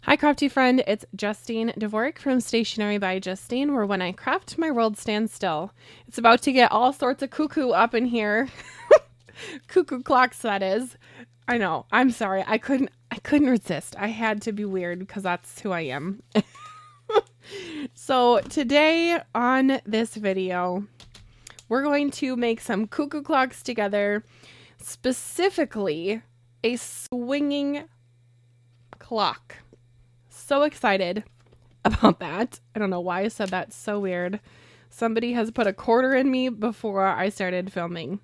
Hi, crafty friend. It's Justine Dvorak from Stationery by Justine, where when I craft, my world stands still. It's about to get all sorts of cuckoo up in here. Cuckoo clocks, that is. I know. I'm sorry. I couldn't resist. I had to be weird because that's who I am. So today on this video, we're going to make some cuckoo clocks together, specifically a swinging clock. So excited about that. I don't know why I said that. So weird. Somebody has put a quarter in me before I started filming.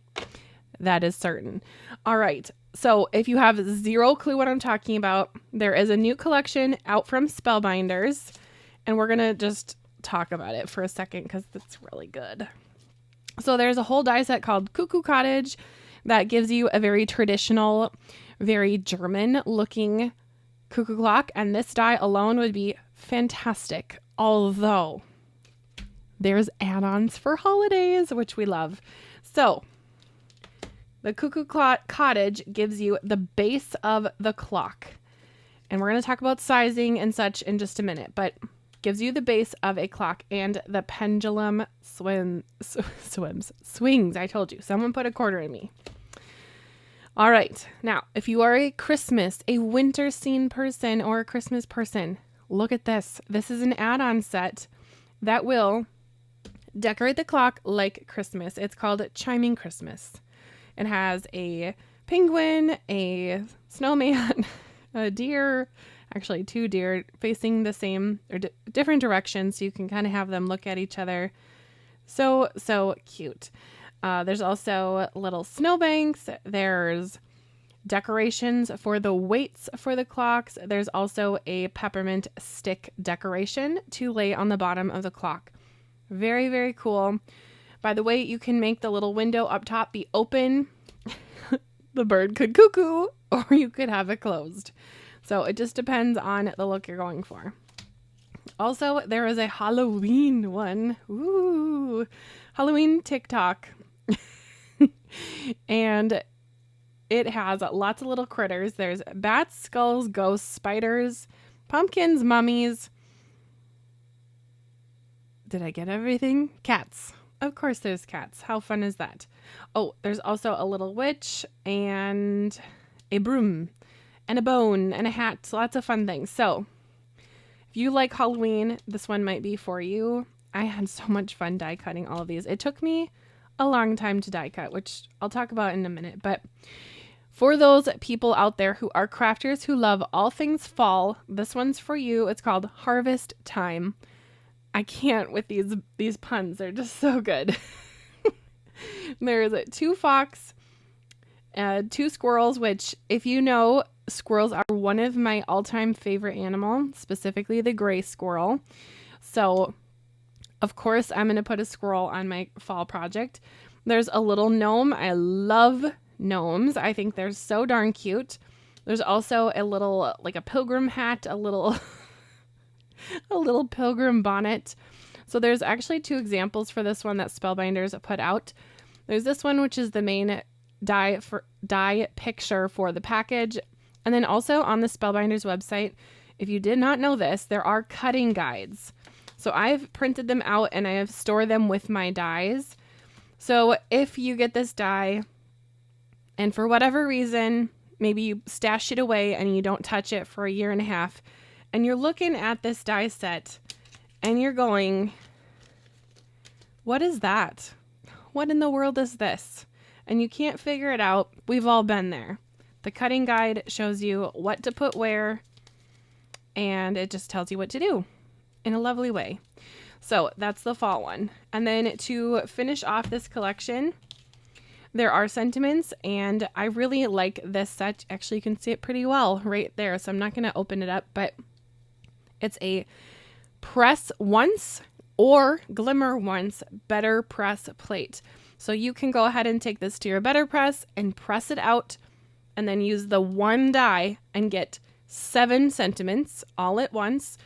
That is certain. All right. So if you have zero clue what I'm talking about, there is a new collection out from Spellbinders, and we're going to just talk about it for a second because it's really good. So there's a whole die set called Cuckoo Cottage that gives you a very traditional, very German looking cuckoo clock, and this die alone would be fantastic, although there's add-ons for holidays, which we love. So the Cuckoo Cottage gives you the base of the clock, and we're going to talk about sizing and such in just a minute, but gives you the base of a clock, and the pendulum swings. I told you, someone put a quarter in me. All right. Now, if you are a winter scene person or a Christmas person, look at this. This is an add-on set that will decorate the clock like Christmas. It's called Chiming Christmas. It has a penguin, a snowman, a deer, actually 2 deer facing the same or different directions, so you can kind of have them look at each other. So cute. There's also little snowbanks. There's decorations for the weights for the clocks. There's also a peppermint stick decoration to lay on the bottom of the clock. Very, very cool. By the way, you can make the little window up top be open. The bird could cuckoo, or you could have it closed. So it just depends on the look you're going for. Also, there is a Halloween one. Ooh, Halloween TikTok. And it has lots of little critters. There's bats, skulls, ghosts, spiders, pumpkins, mummies. Did I get everything? Cats. Of course there's cats. How fun is that? Oh, there's also a little witch and a broom and a bone and a hat. Lots of fun things. So if you like Halloween, this one might be for you. I had so much fun die cutting all of these. It took me a long time to die cut, which I'll talk about in a minute. But for those people out there who are crafters who love all things fall, this one's for you. It's called Harvest Time. I can't with these puns. They're just so good. There's 2 fox, 2 squirrels, which if you know, squirrels are one of my all-time favorite animal, specifically the gray squirrel. So of course, I'm going to put a squirrel on my fall project. There's a little gnome. I love gnomes. I think they're so darn cute. There's also a little, like a pilgrim hat, a little pilgrim bonnet. So there's actually 2 examples for this one that Spellbinders put out. There's this one, which is the main die picture for the package. And then also on the Spellbinders website, if you did not know this, there are cutting guides. So I've printed them out and I have stored them with my dies. So if you get this die and for whatever reason, maybe you stash it away and you don't touch it for a year and a half, and you're looking at this die set and you're going, what is that? What in the world is this? And you can't figure it out. We've all been there. The cutting guide shows you what to put where, and it just tells you what to do in a lovely way. So that's the fall one. And then to finish off this collection, there are sentiments, and I really like this set. Actually, you can see it pretty well right there, so I'm not going to open it up, but it's a press once or glimmer once better press plate. So you can go ahead and take this to your better press and press it out, and then use the one die and get 7 sentiments all at once,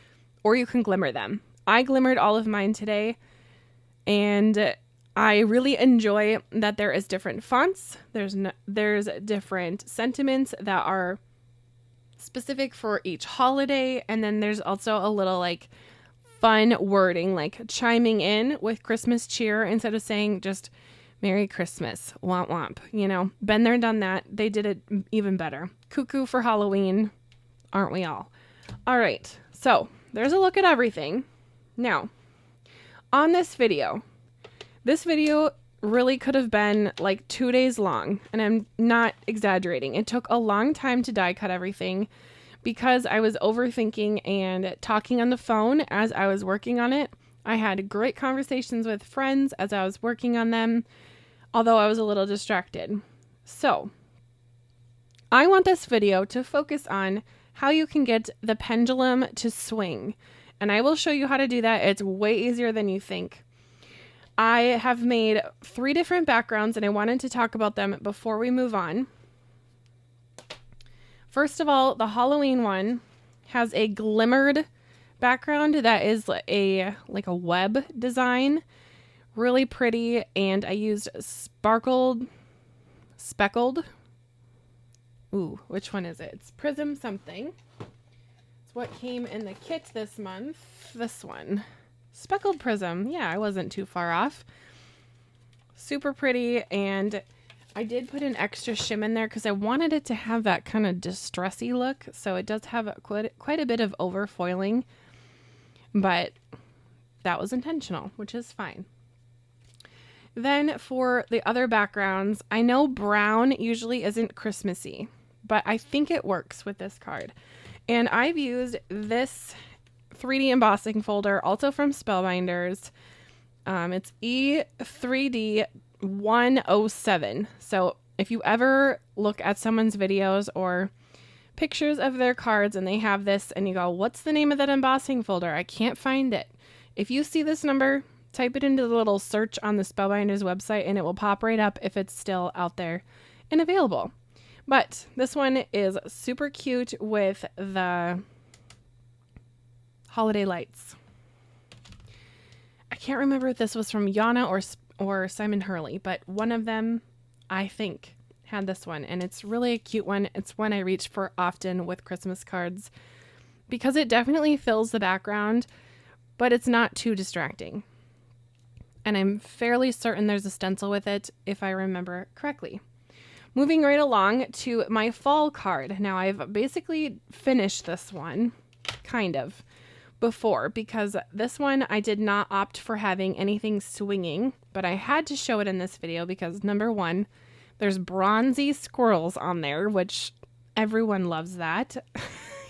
or you can glimmer them. I glimmered all of mine today, and I really enjoy that there is different fonts. There's different sentiments that are specific for each holiday. And then there's also a little like fun wording, like chiming in with Christmas cheer instead of saying just Merry Christmas, womp womp. You know, been there, done that. They did it even better. Cuckoo for Halloween, aren't we all? All right, so there's a look at everything. Now, on this video really could have been like 2 days long, and I'm not exaggerating. It took a long time to die cut everything because I was overthinking and talking on the phone as I was working on it. I had great conversations with friends as I was working on them, although I was a little distracted. So, I want this video to focus on how you can get the pendulum to swing. And I will show you how to do that. It's way easier than you think. I have made 3 different backgrounds and I wanted to talk about them before we move on. First of all, the Halloween one has a glimmered background that is like a web design. Really pretty, and I used speckled. Ooh, which one is it? It's Prism something. It's what came in the kit this month. This one. Speckled Prism. Yeah, I wasn't too far off. Super pretty, and I did put an extra shim in there because I wanted it to have that kind of distressy look. So it does have quite a bit of overfoiling, but that was intentional, which is fine. Then for the other backgrounds, I know brown usually isn't Christmassy, but I think it works with this card. And I've used this 3D embossing folder, also from Spellbinders. It's E3D 107. So if you ever look at someone's videos or pictures of their cards and they have this and you go, what's the name of that embossing folder? I can't find it. If you see this number, type it into the little search on the Spellbinders website and it will pop right up if it's still out there and available. But this one is super cute with the holiday lights. I can't remember if this was from Yana or Simon Hurley, but one of them, I think, had this one. And it's really a cute one. It's one I reach for often with Christmas cards because it definitely fills the background, but it's not too distracting. And I'm fairly certain there's a stencil with it, if I remember correctly. Moving right along to my fall card. Now, I've basically finished this one, kind of, before, because this one I did not opt for having anything swinging, but I had to show it in this video because, number one, there's bronzy squirrels on there, which everyone loves that.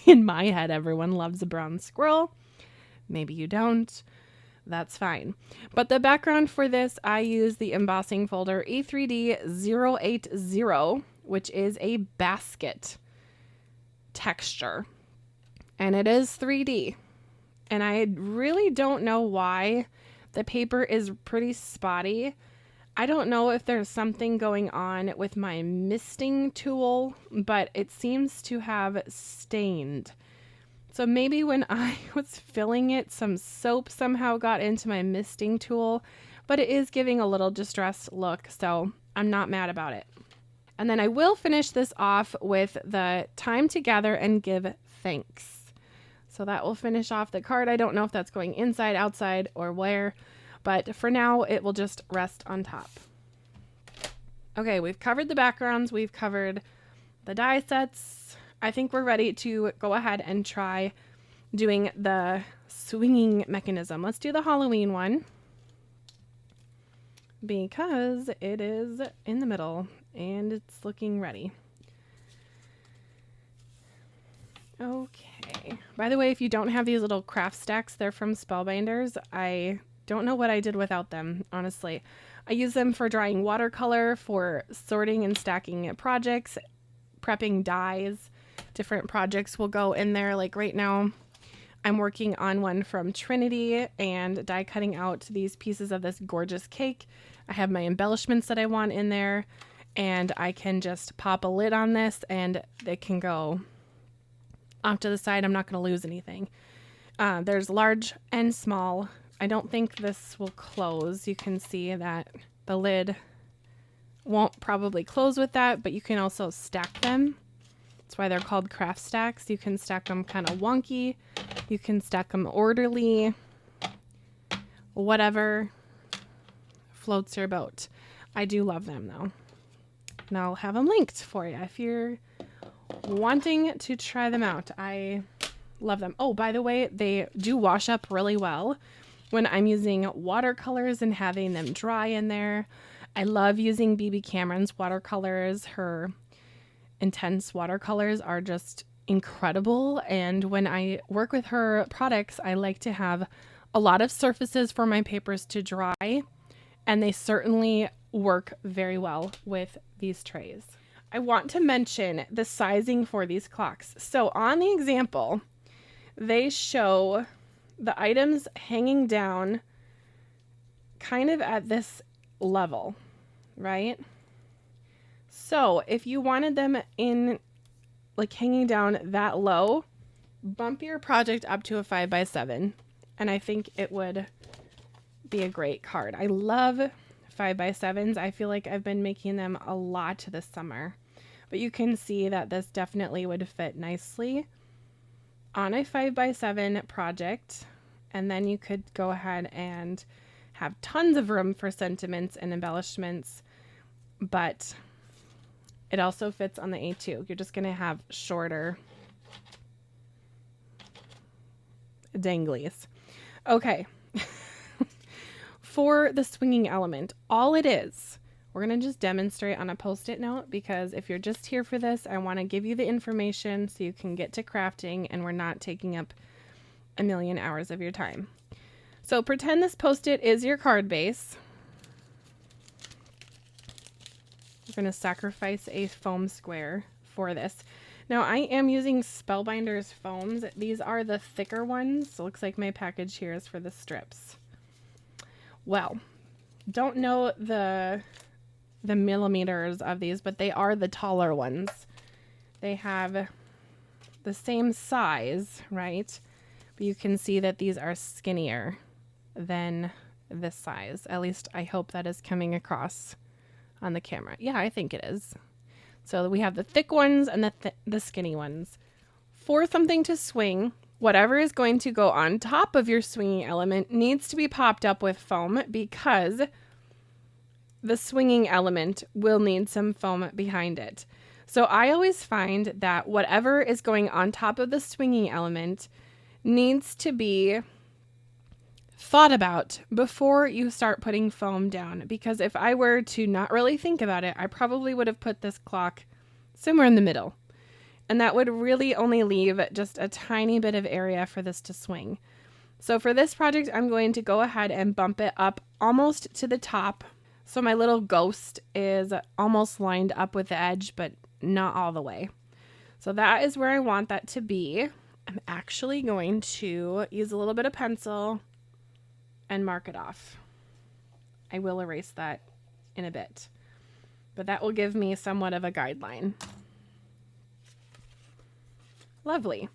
In my head, everyone loves a bronze squirrel. Maybe you don't. That's fine. But the background for this, I use the embossing folder E3D080, which is a basket texture. And it is 3D. And I really don't know why. The paper is pretty spotty. I don't know if there's something going on with my misting tool, but it seems to have stained. So maybe when I was filling it, some soap somehow got into my misting tool, but it is giving a little distressed look, so I'm not mad about it. And then I will finish this off with the time to gather and give thanks. So that will finish off the card. I don't know if that's going inside, outside, or where, but for now it will just rest on top. Okay, we've covered the backgrounds, we've covered the die sets. I think we're ready to go ahead and try doing the swinging mechanism. Let's do the Halloween one because it is in the middle and it's looking ready. Okay. By the way, if you don't have these little craft stacks, they're from Spellbinders. I don't know what I did without them, honestly. I use them for drawing watercolor, for sorting and stacking projects, prepping dies. Different projects will go in there. Like right now, I'm working on one from Trinity and die cutting out these pieces of this gorgeous cake. I have my embellishments that I want in there, and I can just pop a lid on this and it can go off to the side. I'm not going to lose anything. There's large and small. I don't think this will close. You can see that the lid won't probably close with that, but you can also stack them. It's That's why they're called craft stacks. You can stack them kind of wonky. You can stack them orderly. Whatever floats your boat. I do love them though. And I'll have them linked for you if you're wanting to try them out. I love them. Oh, by the way, they do wash up really well when I'm using watercolors and having them dry in there. I love using BB Cameron's watercolors. Her intense watercolors are just incredible. And when I work with her products, I like to have a lot of surfaces for my papers to dry, and they certainly work very well with these trays. I want to mention the sizing for these clocks. So on the example, they show the items hanging down kind of at this level, right? So if you wanted them in like hanging down that low, bump your project up to a 5x7, and I think it would be a great card. I love 5x7s. I feel like I've been making them a lot this summer, but you can see that this definitely would fit nicely on a 5x7 project. And then you could go ahead and have tons of room for sentiments and embellishments, but it also fits on the A2. You're just going to have shorter danglies. Okay. For the swinging element, all it is, we're going to just demonstrate on a post-it note, because if you're just here for this, I want to give you the information so you can get to crafting and we're not taking up a million hours of your time. So pretend this post-it is your card base. We're going to sacrifice a foam square for this. Now I am using Spellbinders foams. These are the thicker ones. So it looks like my package here is for the strips. Well, don't know the millimeters of these, but they are the taller ones. They have the same size, right? But you can see that these are skinnier than this size. At least I hope that is coming across on the camera. Yeah, I think it is. So we have the thick ones and the skinny ones. For something to swing, whatever is going to go on top of your swinging element needs to be popped up with foam, because the swinging element will need some foam behind it. So I always find that whatever is going on top of the swinging element needs to be thought about before you start putting foam down, because if I were to not really think about it, I probably would have put this clock somewhere in the middle, and that would really only leave just a tiny bit of area for this to swing. So for this project, I'm going to go ahead and bump it up almost to the top, so my little ghost is almost lined up with the edge, but not all the way. So that is where I want that to be. I'm actually going to use a little bit of pencil and mark it off. I will erase that in a bit, but that will give me somewhat of a guideline. Lovely.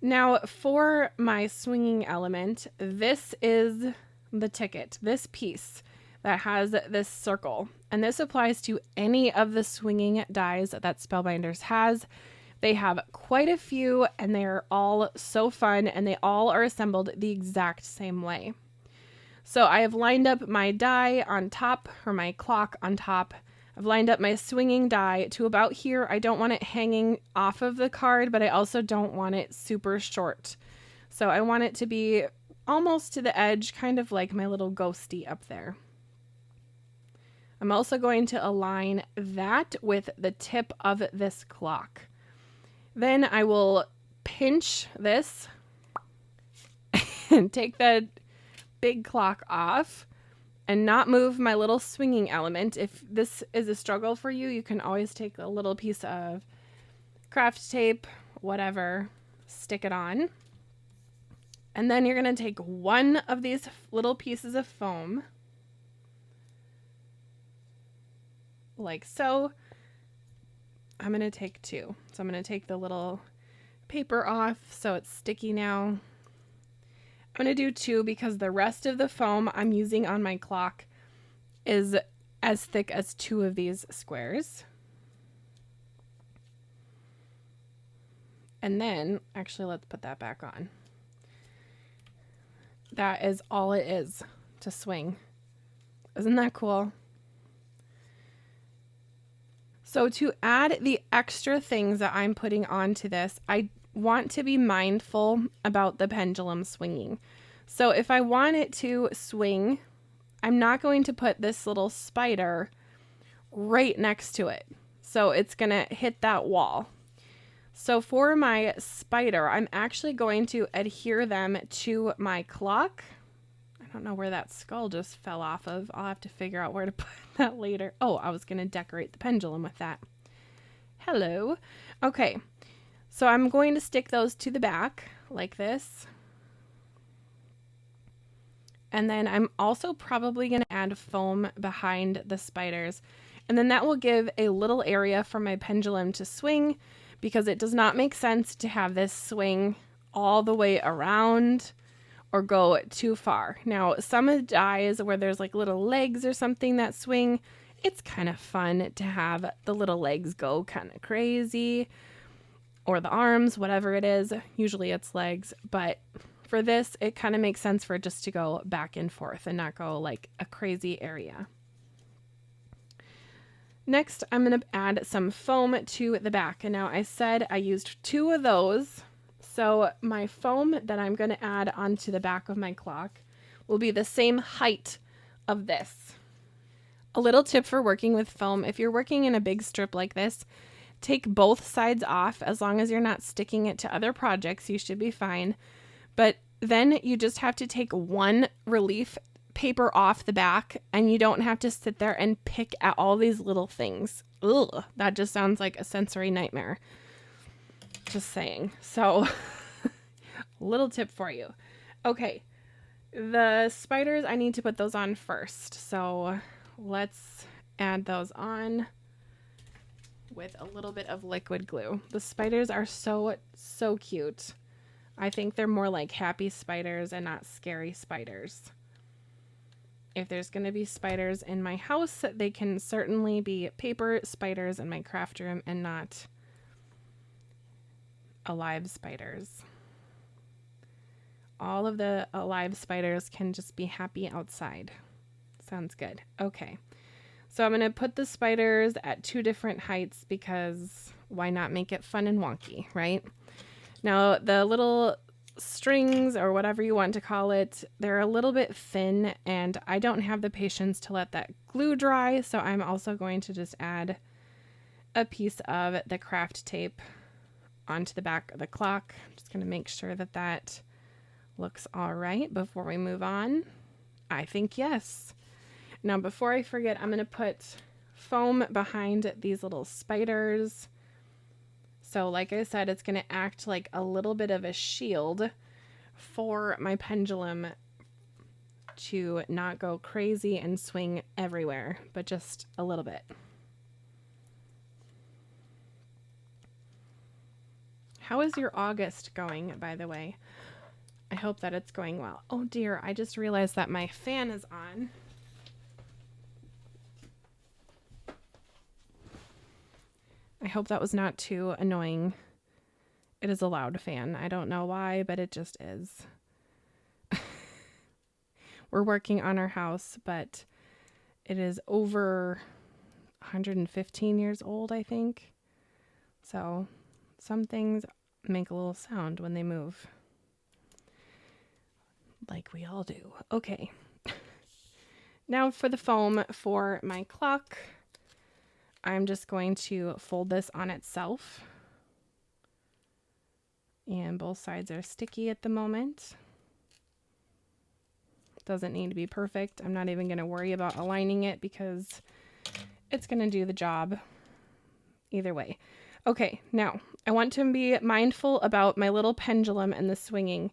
Now for my swinging element, this is the ticket, this piece that has this circle, and this applies to any of the swinging dies that Spellbinders has. They have quite a few, and they're all so fun, and they all are assembled the exact same way. So I have lined up my die on top, or my clock on top. I've lined up my swinging die to about here. I don't want it hanging off of the card, but I also don't want it super short. So I want it to be almost to the edge, kind of like my little ghosty up there. I'm also going to align that with the tip of this clock. Then I will pinch this and take that big clock off and not move my little swinging element. If this is a struggle for you, you can always take a little piece of craft tape, whatever, stick it on. And then you're going to take one of these little pieces of foam, like so. I'm going to take two. So I'm going to take the little paper off so it's sticky now. I'm going to do two because the rest of the foam I'm using on my clock is as thick as two of these squares. And then, actually, let's put that back on. That is all it is to swing. Isn't that cool? So to add the extra things that I'm putting onto this, I want to be mindful about the pendulum swinging. So if I want it to swing, I'm not going to put this little spider right next to it. So it's going to hit that wall. So for my spider, I'm actually going to adhere them to my clock. I don't know where that skull just fell off of. I'll have to figure out where to put that later. Oh, I was going to decorate the pendulum with that. Hello. Okay, so I'm going to stick those to the back like this. And then I'm also probably going to add foam behind the spiders. And then that will give a little area for my pendulum to swing, because it does not make sense to have this swing all the way around or go too far. Now, some of the dies where there's like little legs or something that swing, it's kind of fun to have the little legs go kind of crazy, or the arms, whatever it is. Usually it's legs, but for this, it kind of makes sense for it just to go back and forth and not go like a crazy area. Next, I'm going to add some foam to the back. And now I said I used 2 of those. So my foam that I'm going to add onto the back of my clock will be the same height of this. A little tip for working with foam: if you're working in a big strip like this, take both sides off. As long as you're not sticking it to other projects, you should be fine. But then you just have to take one relief paper off the back, and you don't have to sit there and pick at all these little things. Ugh, that just sounds like a sensory nightmare. Just saying. So, little tip for you. Okay, the spiders, I need to put those on first. So let's add those on with a little bit of liquid glue. The spiders are so cute. I think they're more like happy spiders and not scary spiders. If there's going to be spiders in my house, they can certainly be paper spiders in my craft room and not alive spiders. All of the alive spiders can just be happy outside. Sounds good. Okay. So I'm going to put the spiders at 2 different heights, because why not make it fun and wonky, right? Now, the little strings, or whatever you want to call it, they're a little bit thin, and I don't have the patience to let that glue dry, so I'm also going to just add a piece of the craft tape onto the back of the clock. I'm just going to make sure that that looks all right before we move on. I think yes. Now, before I forget, I'm going to put foam behind these little spiders. So like I said, it's going to act like a little bit of a shield for my pendulum to not go crazy and swing everywhere, but just a little bit. How is your August going, by the way? I hope that it's going well. Oh dear, I just realized that my fan is on. I hope that was not too annoying. It is a loud fan. I don't know why, but it just is. We're working on our house, but it is over 115 years old, I think. So some things make a little sound when they move. Like we all do. Okay. Now for the foam for my clock. I'm just going to fold this on itself. And both sides are sticky at the moment. Doesn't need to be perfect. I'm not even going to worry about aligning it, because it's going to do the job either way. Okay, now I want to be mindful about my little pendulum and the swinging.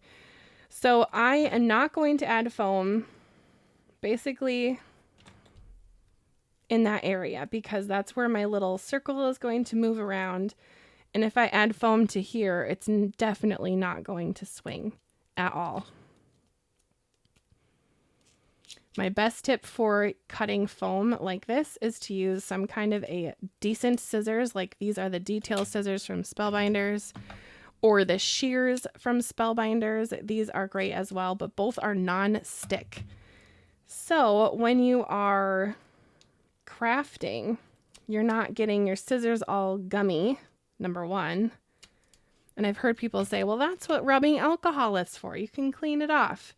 So I am not going to add foam basically in that area, because that's where my little circle is going to move around. And if I add foam to here, it's definitely not going to swing at all. My best tip for cutting foam like this is to use some kind of a decent scissors. Like these are the detail scissors from Spellbinders, or the shears from Spellbinders. These are great as well, but both are non-stick. So when you are crafting, you're not getting your scissors all gummy, number one. And I've heard people say, well, that's what rubbing alcohol is for. You can clean it off.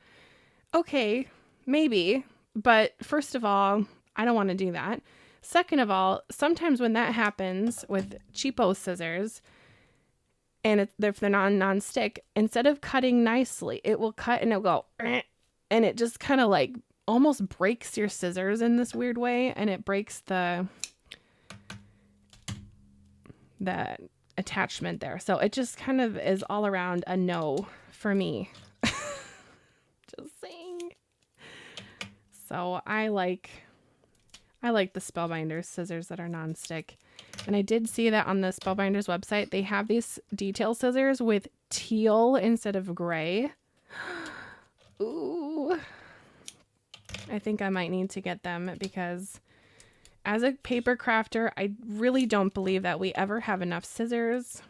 Okay, maybe. But first of all, I don't want to do that. Second of all, sometimes when that happens with cheapo scissors, and if they're non-stick, instead of cutting nicely, it will cut and it'll go, and it just kind of like almost breaks your scissors in this weird way, and it breaks the attachment there. So it just kind of is all around a no for me. Just saying. So I like the Spellbinders scissors that are non-stick. And I did see that on the Spellbinders website, they have these detail scissors with teal instead of gray. Ooh. I think I might need to get them because as a paper crafter, I really don't believe that we ever have enough scissors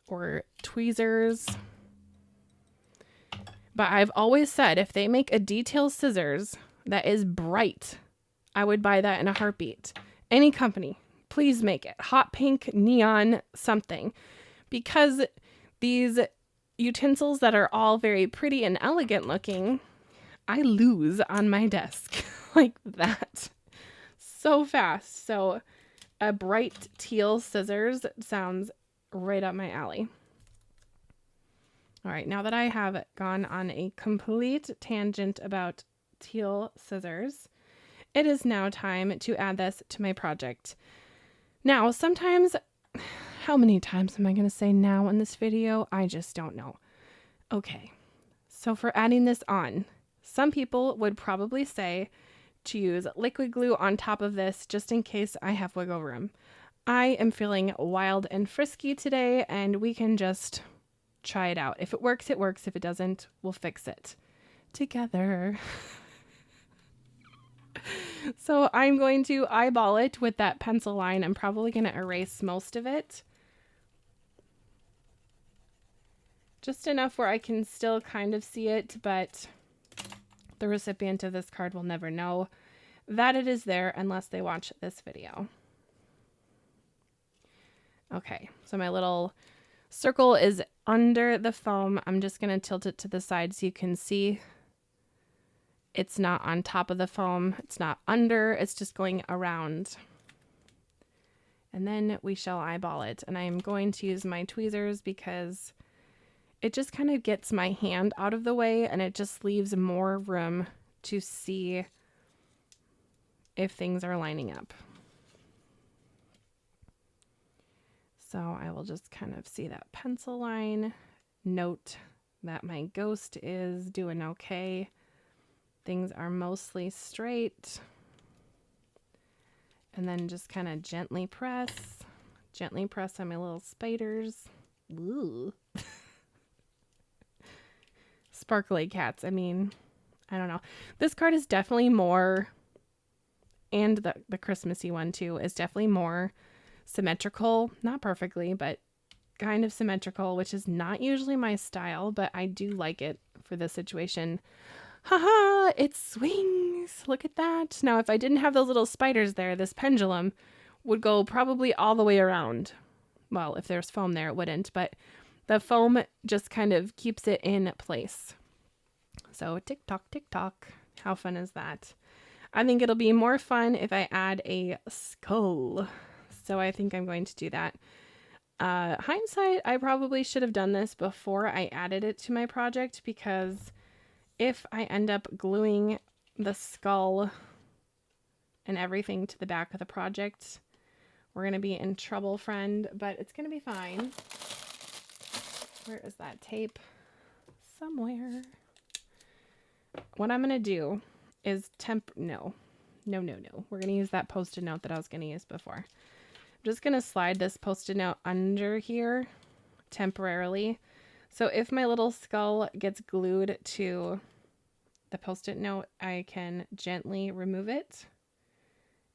or tweezers. But I've always said if they make a detail scissors that is bright, I would buy that in a heartbeat. Any company, please make it. Hot pink, neon, something. Because these utensils that are all very pretty and elegant looking, I lose on my desk like that so fast. So a bright teal scissors sounds right up my alley. All right, now that I have gone on a complete tangent about teal scissors, it is now time to add this to my project. Now, sometimes, how many times am I going to say now in this video? I just don't know. Okay, so for adding this on, some people would probably say to use liquid glue on top of this just in case I have wiggle room. I am feeling wild and frisky today, and we can just try it out. If it works, it works. If it doesn't, we'll fix it together. So I'm going to eyeball it with that pencil line. I'm probably going to erase most of it. Just enough where I can still kind of see it, but the recipient of this card will never know that it is there unless they watch this video. Okay, so my little circle is under the foam. I'm just going to tilt it to the side so you can see it's not on top of the foam. It's not under. It's just going around. And then we shall eyeball it. And I'm going to use my tweezers because it just kind of gets my hand out of the way and it just leaves more room to see if things are lining up. So I will just kind of see that pencil line, note that my ghost is doing okay. Things are mostly straight. And then just kind of gently press on my little spiders. Ooh. Sparkly cats. I mean, I don't know. This card is definitely more, and the Christmassy one too, is definitely more symmetrical. Not perfectly, but kind of symmetrical, which is not usually my style, but I do like it for this situation. Haha, it swings. Look at that. Now, if I didn't have those little spiders there, this pendulum would go probably all the way around. Well, if there's foam there, it wouldn't, but the foam just kind of keeps it in place. So tick tock, tick tock. How fun is that? I think it'll be more fun if I add a skull. So I think I'm going to do that. Hindsight, I probably should have done this before I added it to my project, because if I end up gluing the skull and everything to the back of the project, we're going to be in trouble, friend, but it's going to be fine. Where is that tape? Somewhere. What I'm going to do is no. We're going to use that Post-it note that I was going to use before. I'm just going to slide this Post-it note under here temporarily. So if my little skull gets glued to the Post-it note, I can gently remove it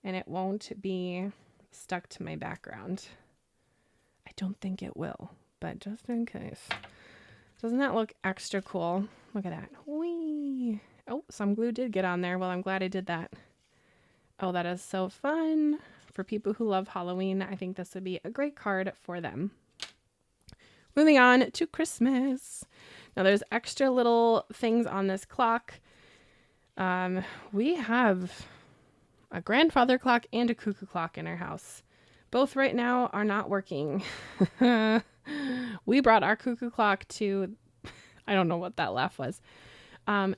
and it won't be stuck to my background. I don't think it will, but just in case. Doesn't that look extra cool? Look at that. Whee! Oh, some glue did get on there. Well, I'm glad I did that. Oh, that is so fun. For people who love Halloween, I think this would be a great card for them. Moving on to Christmas. Now, there's extra little things on this clock. We have a grandfather clock and a cuckoo clock in our house. Both right now are not working. We brought our cuckoo clock to, I don't know what that laugh was.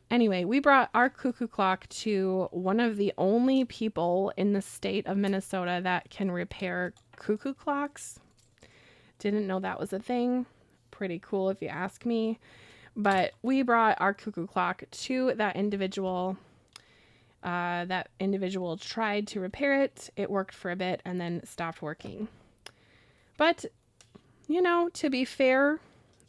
Anyway, we brought our cuckoo clock to one of the only people in the state of Minnesota that can repair cuckoo clocks. Didn't know that was a thing. Pretty cool if you ask me. But we brought our cuckoo clock to that individual. That individual tried to repair it. It worked for a bit and then stopped working. But, you know, to be fair,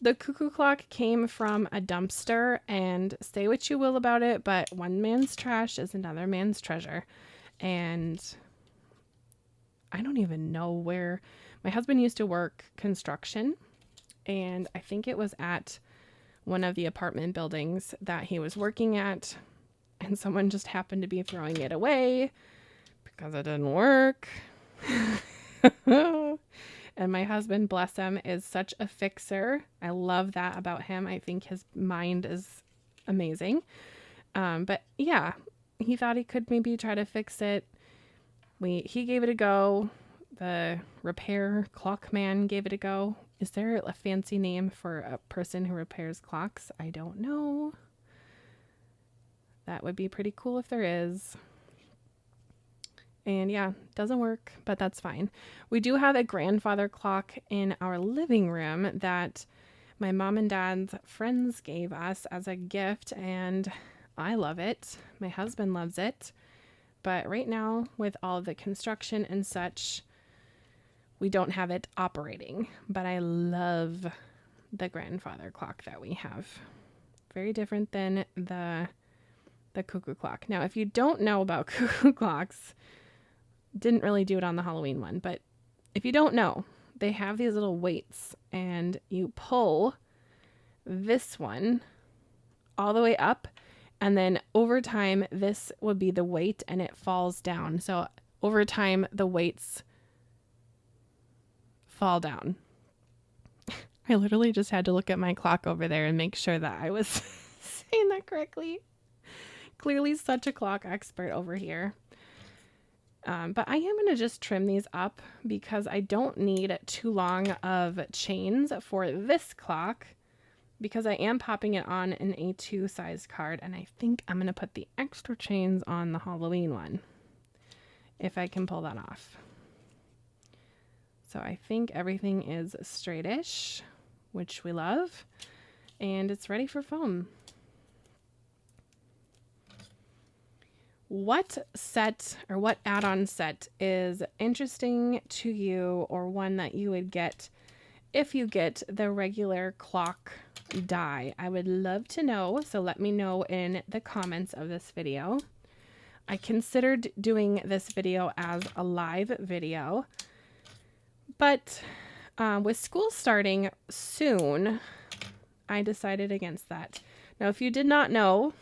the cuckoo clock came from a dumpster, and say what you will about it, but one man's trash is another man's treasure. And I don't even know where. My husband used to work construction, and I think it was at one of the apartment buildings that he was working at, and someone just happened to be throwing it away because it didn't work. And my husband, bless him, is such a fixer. I love that about him. I think his mind is amazing. But yeah, he thought he could maybe try to fix it. He gave it a go. The repair clock man gave it a go. Is there a fancy name for a person who repairs clocks? I don't know. That would be pretty cool if there is. And yeah, doesn't work, but that's fine. We do have a grandfather clock in our living room that my mom and dad's friends gave us as a gift, and I love it. My husband loves it. But right now, with all the construction and such, we don't have it operating. But I love the grandfather clock that we have. Very different than the cuckoo clock. Now, if you don't know about cuckoo clocks, didn't really do it on the Halloween one, but if you don't know, they have these little weights, and you pull this one all the way up, and then over time this would be the weight and it falls down. So over time the weights fall down. I literally just had to look at my clock over there and make sure that I was saying that correctly. Clearly such a clock expert over here. But I am going to just trim these up because I don't need too long of chains for this clock, because I am popping it on an A2 size card, and I think I'm going to put the extra chains on the Halloween one, if I can pull that off. So I think everything is straightish, which we love, and it's ready for foam. What set or what add-on set is interesting to you, or one that you would get if you get the regular clock die? I would love to know, so let me know in the comments of this video. I considered doing this video as a live video, but with school starting soon, I decided against that. Now, if you did not know,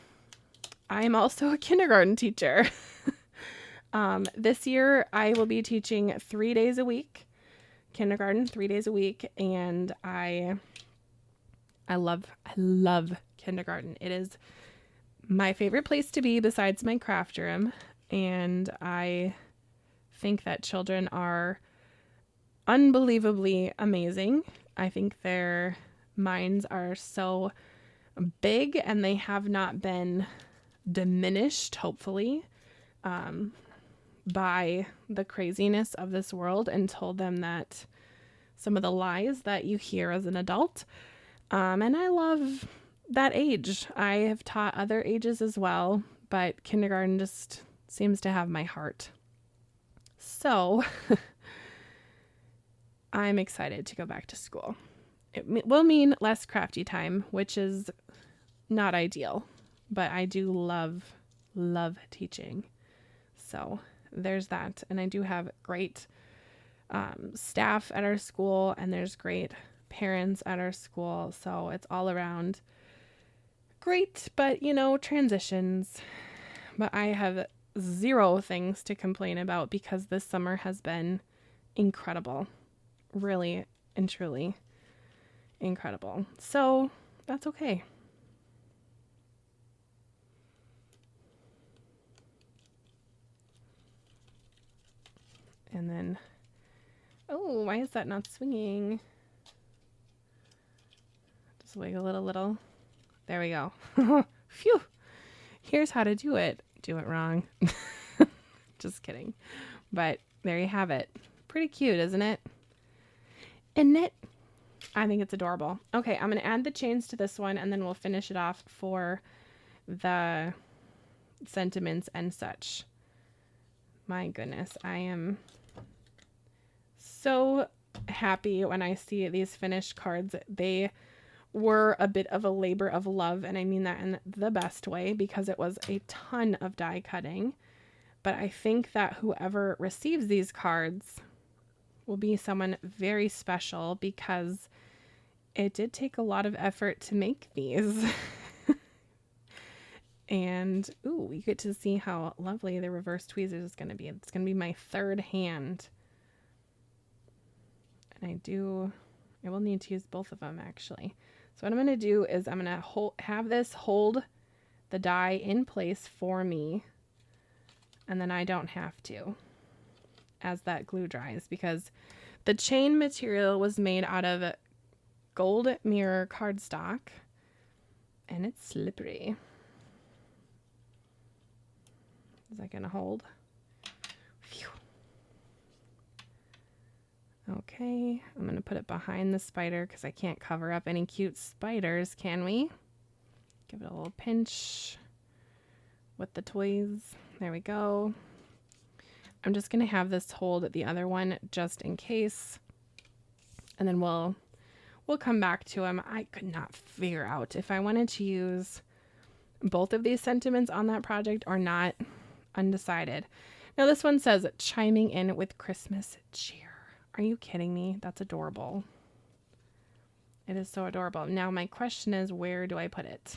I am also a kindergarten teacher. This year I will be teaching 3 days a week, kindergarten 3 days a week, and I love kindergarten. It is my favorite place to be besides my craft room, and I think that children are unbelievably amazing. I think their minds are so big, and they have not been diminished, hopefully, by the craziness of this world, and told them that some of the lies that you hear as an adult. And I love that age. I have taught other ages as well, but kindergarten just seems to have my heart. So I'm excited to go back to school. It will mean less crafty time, which is not ideal, but I do love teaching. So there's that. And I do have great staff at our school, and there's great parents at our school, so it's all around great, but you know, transitions. But I have zero things to complain about because this summer has been incredible. Really and truly incredible. So that's okay. And then, oh, why is that not swinging? Just wiggle it a little. There we go. Phew. Here's how to do it. Do it wrong. Just kidding. But there you have it. Pretty cute, isn't it? Isn't it? I think it's adorable. Okay, I'm going to add the chains to this one and then we'll finish it off for the sentiments and such. My goodness, I am so happy when I see these finished cards. They were a bit of a labor of love, and I mean that in the best way because it was a ton of die cutting. But I think that whoever receives these cards will be someone very special because it did take a lot of effort to make these. And, ooh, we get to see how lovely the reverse tweezers is going to be. It's going to be my third hand. And I will need to use both of them, actually. So what I'm going to do is I'm going to have this hold the die in place for me. And then I don't have to as that glue dries because the chain material was made out of gold mirror cardstock. And it's slippery. Is that going to hold? Phew. Okay, I'm going to put it behind the spider because I can't cover up any cute spiders, can we? Give it a little pinch with the toys. There we go. I'm just going to have this hold the other one just in case. And then we'll come back to them. I could not figure out if I wanted to use both of these sentiments on that project or not. Undecided. Now this one says chiming in with Christmas cheer. Are you kidding me? That's adorable. It is so adorable. Now my question is, where do I put it?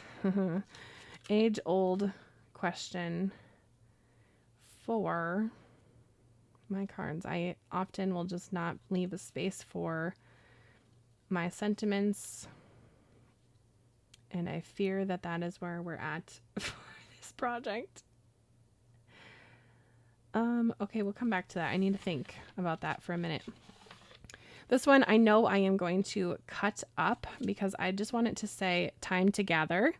Age old question for my cards. I often will just not leave a space for my sentiments, and I fear that that is where we're at for this project. Okay, we'll come back to that. I need to think about that for a minute. This one, I know I am going to cut up because I just want it to say time to gather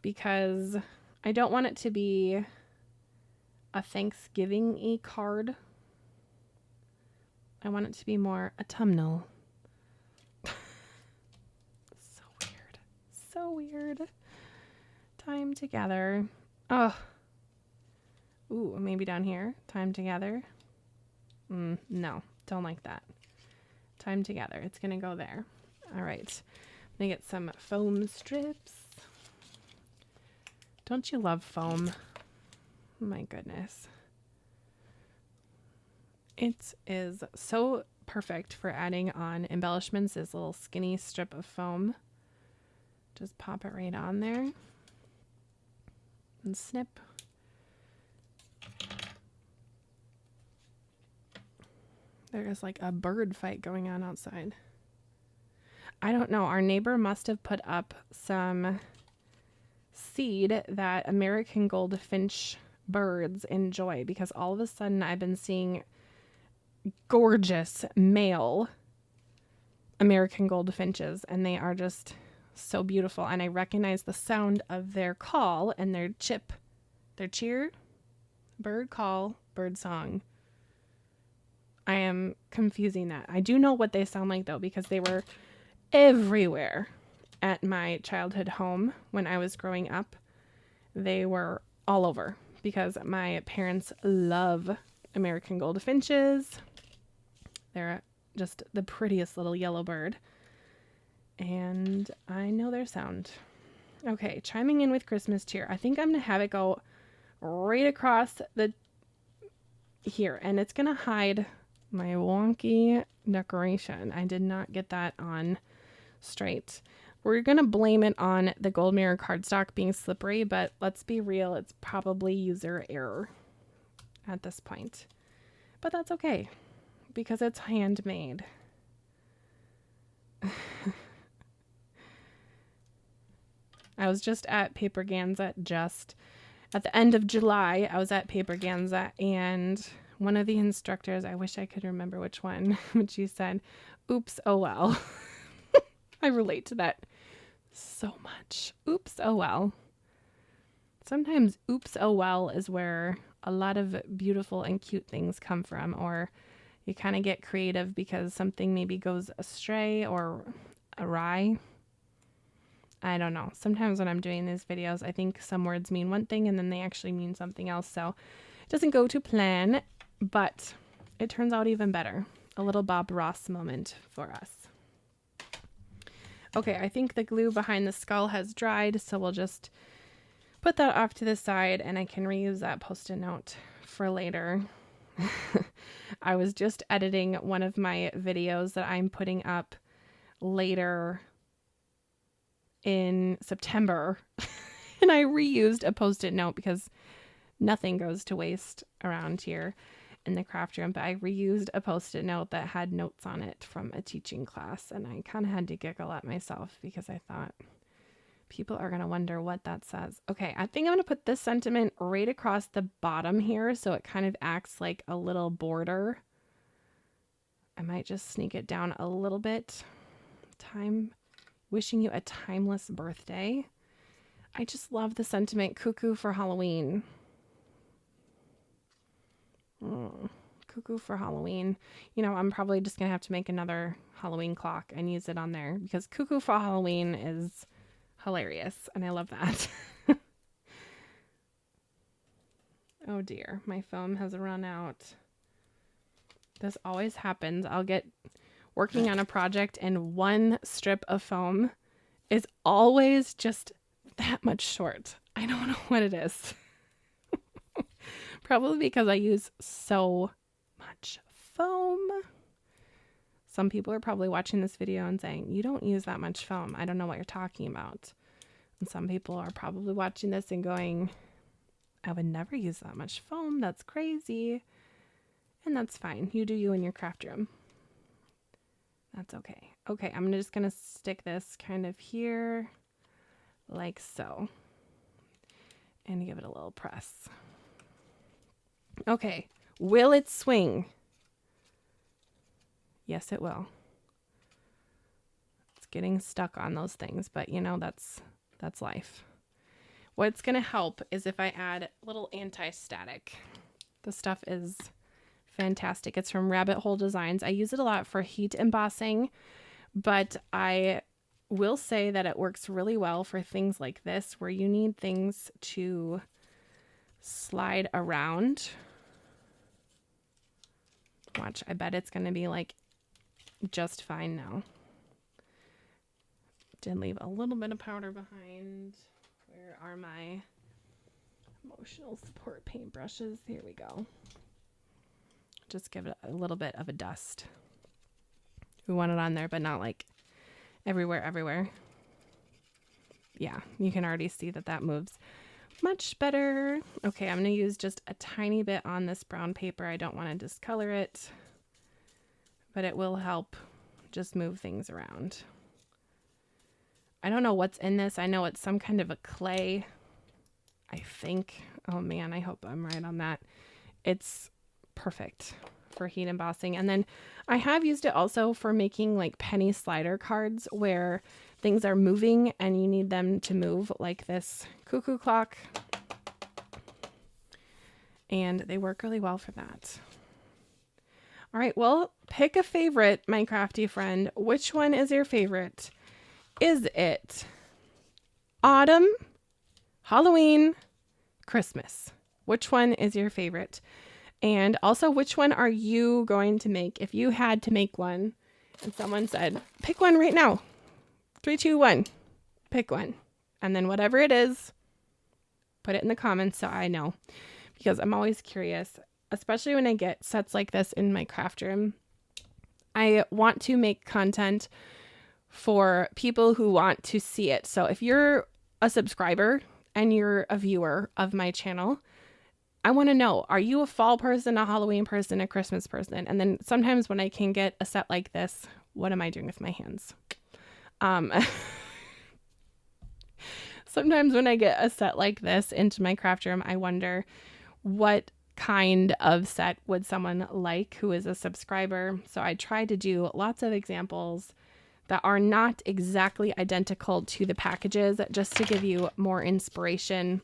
because I don't want it to be a Thanksgiving-y card. I want it to be more autumnal. So weird. So weird. Time to gather. Oh. Ooh, maybe down here. Time together. No, don't like that. Time together. It's going to go there. All right. I'm going to get some foam strips. Don't you love foam? My goodness. It is so perfect for adding on embellishments, this little skinny strip of foam. Just pop it right on there. And snip. There's like a bird fight going on outside. I don't know. Our neighbor must have put up some seed that American goldfinch birds enjoy because all of a sudden I've been seeing gorgeous male American goldfinches and they are just so beautiful. And I recognize the sound of their call and their cheer, bird call, bird song. I am confusing that. I do know what they sound like though, because they were everywhere at my childhood home when I was growing up. They were all over because my parents love American goldfinches. They're just the prettiest little yellow bird. And I know their sound. Okay, chiming in with Christmas cheer. I think I'm going to have it go right across the here, and it's going to hide My wonky decoration. I did not get that on straight. We're going to blame it on the gold mirror cardstock being slippery, but let's be real, it's probably user error at this point. But that's okay, because it's handmade. I was just at Paper Ganza just at the end of July. I was at Paper Ganza, and one of the instructors, I wish I could remember which one, but she said, oops, oh well. I relate to that so much. Oops, oh well. Sometimes oops, oh well is where a lot of beautiful and cute things come from, or you kind of get creative because something maybe goes astray or awry. I don't know. Sometimes when I'm doing these videos, I think some words mean one thing and then they actually mean something else. So it doesn't go to plan, but it turns out even better. A little Bob Ross moment for us. Okay, I think the glue behind the skull has dried, so we'll just put that off to the side and I can reuse that Post-it note for later. I was just editing one of my videos that I'm putting up later in September and I reused a Post-it note because nothing goes to waste around here in the craft room, but I reused a Post-it note that had notes on it from a teaching class, and I kind of had to giggle at myself because I thought people are going to wonder what that says. Okay, I think I'm going to put this sentiment right across the bottom here so it kind of acts like a little border. I might just sneak it down a little bit. Wishing you a timeless birthday. I just love the sentiment cuckoo for Halloween. Cuckoo for Halloween. You know, I'm probably just going to have to make another Halloween clock and use it on there because cuckoo for Halloween is hilarious and I love that. Oh dear, my foam has run out. This always happens. I'll get working on a project and one strip of foam is always just that much short. I don't know what it is. Probably because I use so much foam. Some people are probably watching this video and saying, you don't use that much foam. I don't know what you're talking about. And some people are probably watching this and going, I would never use that much foam. That's crazy. And that's fine. You do you in your craft room. That's okay. Okay, I'm just going to stick this kind of here like so. And give it a little press. Okay, will it swing? Yes, it will. It's getting stuck on those things, but you know, that's life. What's going to help is if I add a little anti-static. The stuff is fantastic. It's from Rabbit Hole Designs. I use it a lot for heat embossing, but I will say that it works really well for things like this where you need things to slide around. Watch, I bet it's going to be like just fine now. Did leave a little bit of powder behind. Where are my emotional support paintbrushes? Here we go. Just give it a little bit of a dust. We want it on there, but not like everywhere. Yeah, you can already see that that moves much better. Okay, I'm going to use just a tiny bit on this brown paper. I don't want to discolor it, but it will help just move things around. I don't know what's in this. I know it's some kind of a clay, I think. Oh man, I hope I'm right on that. It's perfect for heat embossing. And then I have used it also for making like penny slider cards where things are moving and you need them to move, like this cuckoo clock. And they work really well for that. All right, well, pick a favorite, my crafty friend. Which one is your favorite? Is it autumn, Halloween, Christmas? Which one is your favorite? And also, which one are you going to make? If you had to make one and someone said, pick one right now. 3, 2, 1. Pick one. And then whatever it is, put it in the comments so I know. Because I'm always curious especially when I get sets like this in my craft room, I want to make content for people who want to see it. So if you're a subscriber and you're a viewer of my channel, I want to know, are you a fall person, a Halloween person, a Christmas person? And then sometimes when I can get a set like this, what am I doing with my hands? Sometimes when I get a set like this into my craft room, I wonder what kind of set would someone like who is a subscriber. So I try to do lots of examples that are not exactly identical to the packages, just to give you more inspiration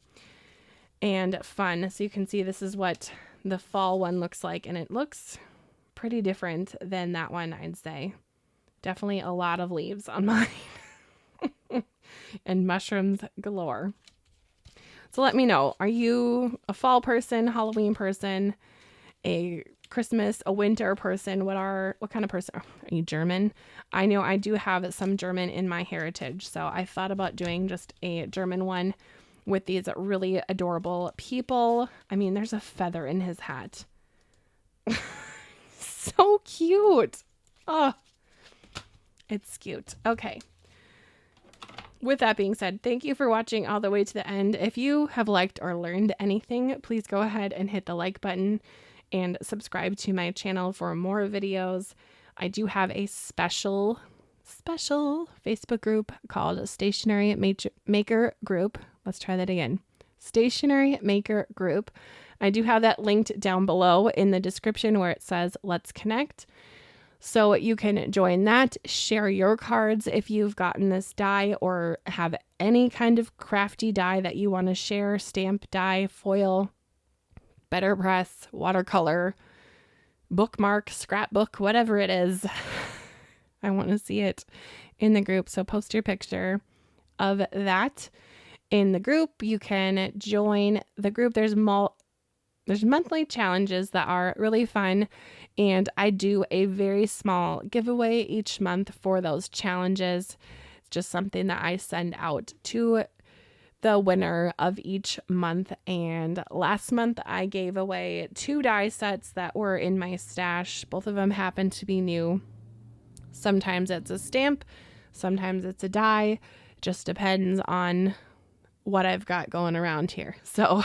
and fun. So you can see this is what the fall one looks like, and it looks pretty different than that one, I'd say. Definitely a lot of leaves on mine and mushrooms galore. So let me know, are you a fall person, Halloween person, a Christmas, a winter person? What kind of person are you? German? I know I do have some German in my heritage, so I thought about doing just a German one with these really adorable people. I mean, there's a feather in his hat. So cute. Oh, it's cute. Okay. With that being said, thank you for watching all the way to the end. If you have liked or learned anything, please go ahead and hit the like button and subscribe to my channel for more videos. I do have a special Facebook group called Stationery Maker Group. Let's try that again. Stationery Maker Group. I do have that linked down below in the description where it says Let's Connect. So you can join that, share your cards if you've gotten this die or have any kind of crafty die that you want to share, stamp die, foil, better press, watercolor, bookmark, scrapbook, whatever it is. I want to see it in the group. So post your picture of that in the group. You can join the group. There's monthly challenges that are really fun, and I do a very small giveaway each month for those challenges. It's just something that I send out to the winner of each month. And last month I gave away 2 die sets that were in my stash. Both of them happen to be new. Sometimes it's a stamp, sometimes it's a die. Just depends on what I've got going around here. So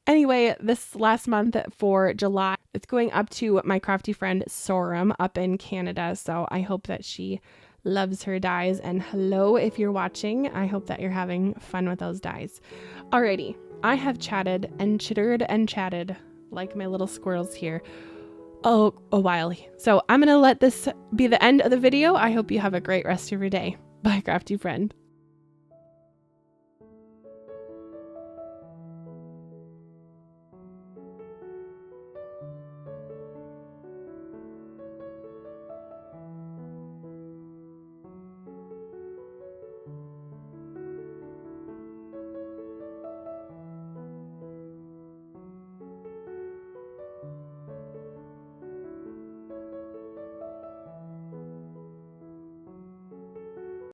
anyway, this last month for July, it's going up to my crafty friend Sorum up in Canada. So I hope that she loves her dies. And hello, if you're watching, I hope that you're having fun with those dies. Alrighty, I have chatted and chittered and chatted like my little squirrels here a while. So I'm going to let this be the end of the video. I hope you have a great rest of your day. Bye, crafty friend.